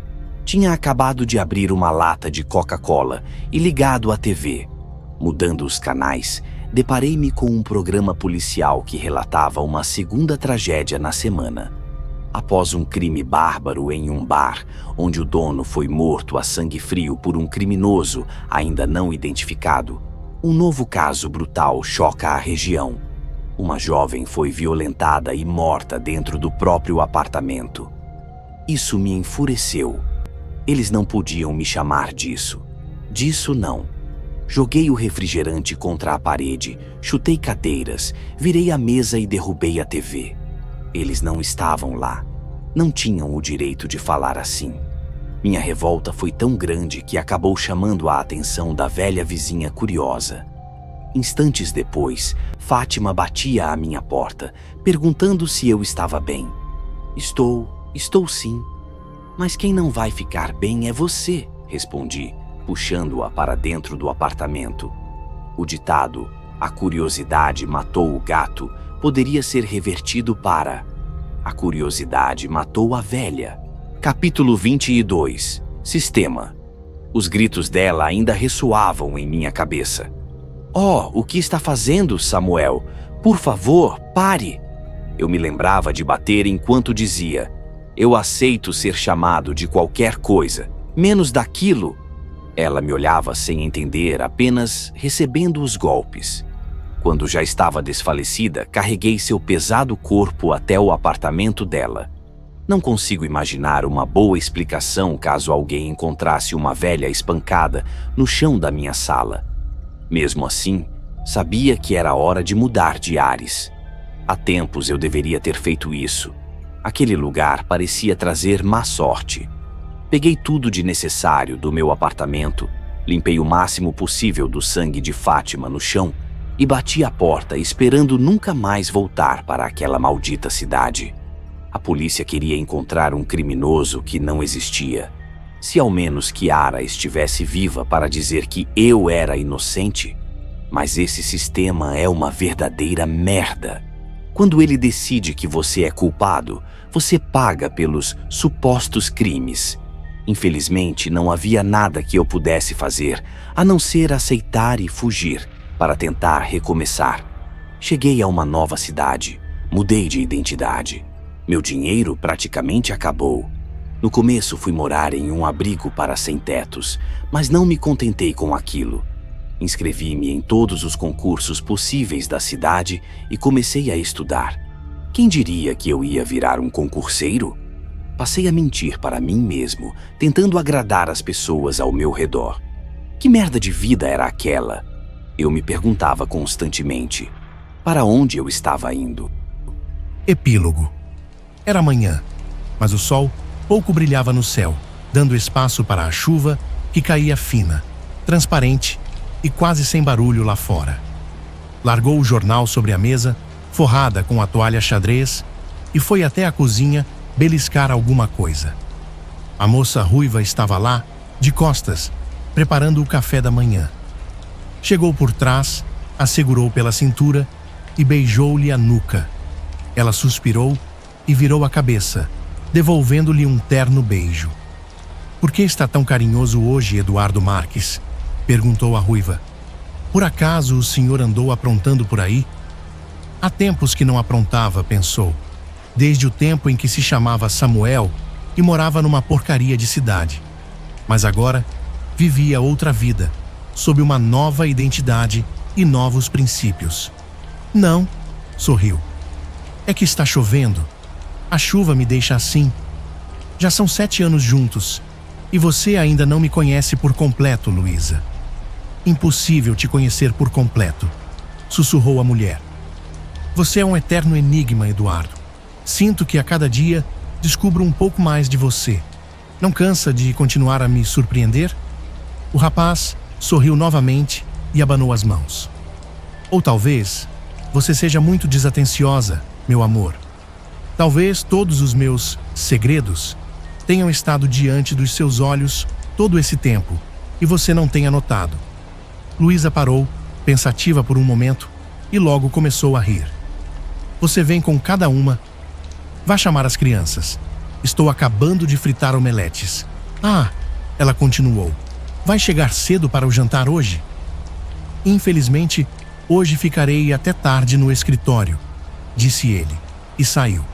Tinha acabado de abrir uma lata de Coca-Cola e ligado a TV. Mudando os canais, deparei-me com um programa policial que relatava uma segunda tragédia na semana. Após um crime bárbaro em um bar, onde o dono foi morto a sangue frio por um criminoso ainda não identificado, um novo caso brutal choca a região. Uma jovem foi violentada e morta dentro do próprio apartamento. Isso me enfureceu. Eles não podiam me chamar disso. Disso não. Joguei o refrigerante contra a parede, chutei cadeiras, virei a mesa e derrubei a TV. Eles não estavam lá. Não tinham o direito de falar assim. Minha revolta foi tão grande que acabou chamando a atenção da velha vizinha curiosa. Instantes depois, Fátima batia à minha porta, perguntando se eu estava bem. Estou sim. Mas quem não vai ficar bem é você, respondi, puxando-a para dentro do apartamento. O ditado, a curiosidade matou o gato, poderia ser revertido para: a curiosidade matou a velha. Capítulo 22. Sistema. Os gritos dela ainda ressoavam em minha cabeça. Oh, o que está fazendo, Samuel? Por favor, pare! Eu me lembrava de bater enquanto dizia: eu aceito ser chamado de qualquer coisa, menos daquilo. Ela me olhava sem entender, apenas recebendo os golpes. Quando já estava desfalecida, carreguei seu pesado corpo até o apartamento dela. Não consigo imaginar uma boa explicação caso alguém encontrasse uma velha espancada no chão da minha sala. Mesmo assim, sabia que era hora de mudar de ares. Há tempos eu deveria ter feito isso. Aquele lugar parecia trazer má sorte. Peguei tudo de necessário do meu apartamento, limpei o máximo possível do sangue de Fátima no chão e bati a porta, esperando nunca mais voltar para aquela maldita cidade. A polícia queria encontrar um criminoso que não existia. Se ao menos Kiara estivesse viva para dizer que eu era inocente. Mas esse sistema é uma verdadeira merda. Quando ele decide que você é culpado, você paga pelos supostos crimes. Infelizmente, não havia nada que eu pudesse fazer, a não ser aceitar e fugir, para tentar recomeçar. Cheguei a uma nova cidade, mudei de identidade. Meu dinheiro praticamente acabou. No começo fui morar em um abrigo para sem-tetos, mas não me contentei com aquilo. Inscrevi-me em todos os concursos possíveis da cidade e comecei a estudar. Quem diria que eu ia virar um concurseiro? Passei a mentir para mim mesmo, tentando agradar as pessoas ao meu redor. Que merda de vida era aquela? Eu me perguntava constantemente. Para onde eu estava indo? Epílogo. Era manhã, mas o sol pouco brilhava no céu, dando espaço para a chuva que caía fina, transparente e quase sem barulho lá fora. Largou o jornal sobre a mesa, forrada com a toalha xadrez, e foi até a cozinha beliscar alguma coisa. A moça ruiva estava lá, de costas, preparando o café da manhã. Chegou por trás, a segurou pela cintura e beijou-lhe a nuca. Ela suspirou e virou a cabeça, devolvendo-lhe um terno beijo. "Por que está tão carinhoso hoje, Eduardo Marques?" perguntou a ruiva. "Por acaso o senhor andou aprontando por aí?" Há tempos que não aprontava, pensou. Desde o tempo em que se chamava Samuel e morava numa porcaria de cidade. Mas agora vivia outra vida, sob uma nova identidade e novos princípios. "Não", sorriu. "É que está chovendo. A chuva me deixa assim. Já são 7 anos juntos, e você ainda não me conhece por completo, Luísa." "Impossível te conhecer por completo", sussurrou a mulher. "Você é um eterno enigma, Eduardo. Sinto que a cada dia descubro um pouco mais de você. Não cansa de continuar a me surpreender?" O rapaz sorriu novamente e abanou as mãos. "Ou talvez você seja muito desatenciosa, meu amor. Talvez todos os meus segredos tenham estado diante dos seus olhos todo esse tempo e você não tenha notado." Luísa parou, pensativa por um momento, e logo começou a rir. "Você vem com cada uma. Vá chamar as crianças. Estou acabando de fritar omeletes." "Ah", ela continuou, "vai chegar cedo para o jantar hoje?" "Infelizmente, hoje ficarei até tarde no escritório", disse ele, e saiu.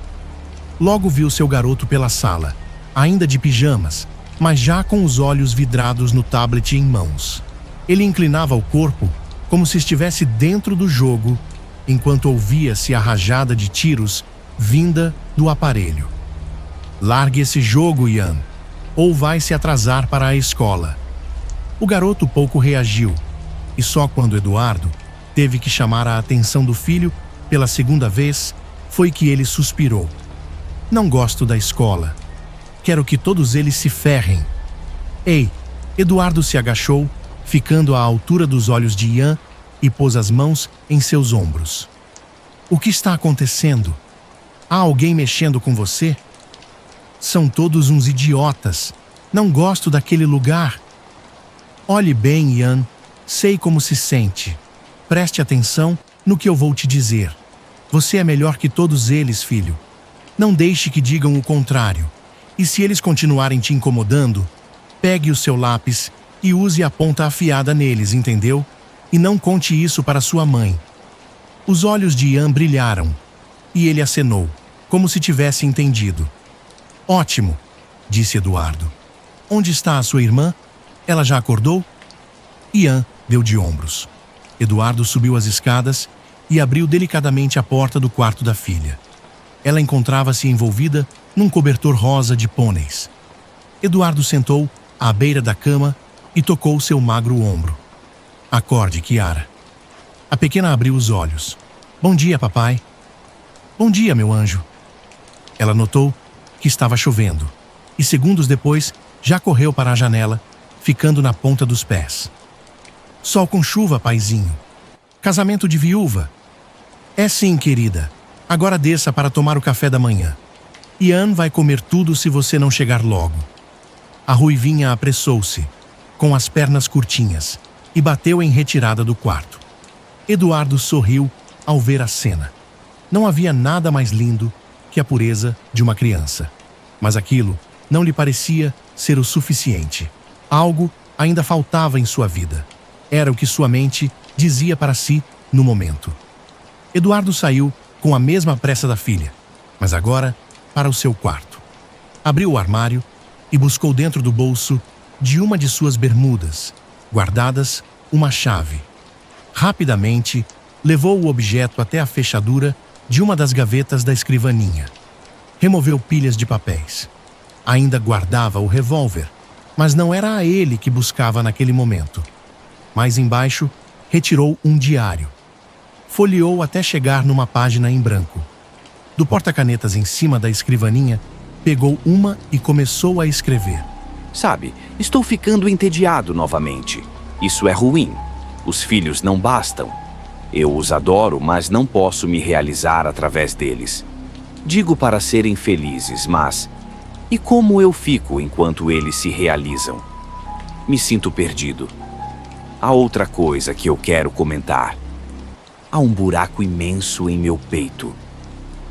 Logo viu seu garoto pela sala, ainda de pijamas, mas já com os olhos vidrados no tablet em mãos. Ele inclinava o corpo como se estivesse dentro do jogo, enquanto ouvia-se a rajada de tiros vinda do aparelho. "Largue esse jogo, Ian, ou vai se atrasar para a escola." O garoto pouco reagiu, e só quando Eduardo teve que chamar a atenção do filho pela segunda vez, foi que ele suspirou. "Não gosto da escola. Quero que todos eles se ferrem." "Ei!" Eduardo se agachou, ficando à altura dos olhos de Ian, e pôs as mãos em seus ombros. "O que está acontecendo? Há alguém mexendo com você?" "São todos uns idiotas. Não gosto daquele lugar." "Olhe bem, Ian. Sei como se sente. Preste atenção no que eu vou te dizer. Você é melhor que todos eles, filho. Não deixe que digam o contrário. E se eles continuarem te incomodando, pegue o seu lápis e use a ponta afiada neles, entendeu? E não conte isso para sua mãe." Os olhos de Ian brilharam, e ele acenou, como se tivesse entendido. "Ótimo", disse Eduardo. "Onde está a sua irmã? Ela já acordou?" Ian deu de ombros. Eduardo subiu as escadas e abriu delicadamente a porta do quarto da filha. Ela encontrava-se envolvida num cobertor rosa de pôneis. Eduardo sentou à beira da cama e tocou seu magro ombro. "Acorde, Kiara." A pequena abriu os olhos. "Bom dia, papai." "Bom dia, meu anjo." Ela notou que estava chovendo, e segundos depois já correu para a janela, ficando na ponta dos pés. "Sol com chuva, paizinho. Casamento de viúva." "É sim, querida. Agora desça para tomar o café da manhã. Ian vai comer tudo se você não chegar logo." A ruivinha apressou-se, com as pernas curtinhas, e bateu em retirada do quarto. Eduardo sorriu ao ver a cena. Não havia nada mais lindo que a pureza de uma criança. Mas aquilo não lhe parecia ser o suficiente. Algo ainda faltava em sua vida. Era o que sua mente dizia para si no momento. Eduardo saiu com a mesma pressa da filha, mas agora para o seu quarto. Abriu o armário e buscou dentro do bolso de uma de suas bermudas, guardadas, uma chave. Rapidamente, levou o objeto até a fechadura de uma das gavetas da escrivaninha. Removeu pilhas de papéis. Ainda guardava o revólver, mas não era a ele que buscava naquele momento. Mais embaixo, retirou um diário. Folheou até chegar numa página em branco. Do porta-canetas em cima da escrivaninha, pegou uma e começou a escrever. "Sabe, estou ficando entediado novamente. Isso é ruim. Os filhos não bastam." Eu os adoro, mas não posso me realizar através deles. Digo para serem felizes, mas... E como eu fico enquanto eles se realizam? Me sinto perdido. Há outra coisa que eu quero comentar. Há um buraco imenso em meu peito.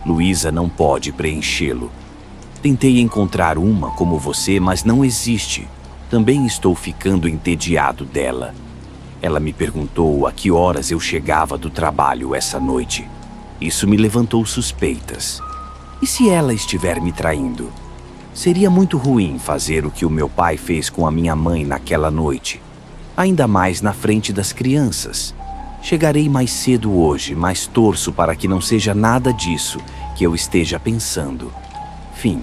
Luísa não pode preenchê-lo. Tentei encontrar uma como você, mas não existe. Também estou ficando entediado dela. Ela me perguntou a que horas eu chegava do trabalho essa noite. Isso me levantou suspeitas. E se ela estiver me traindo? Seria muito ruim fazer o que o meu pai fez com a minha mãe naquela noite. Ainda mais na frente das crianças. Chegarei mais cedo hoje, mas torço para que não seja nada disso que eu esteja pensando. Fim.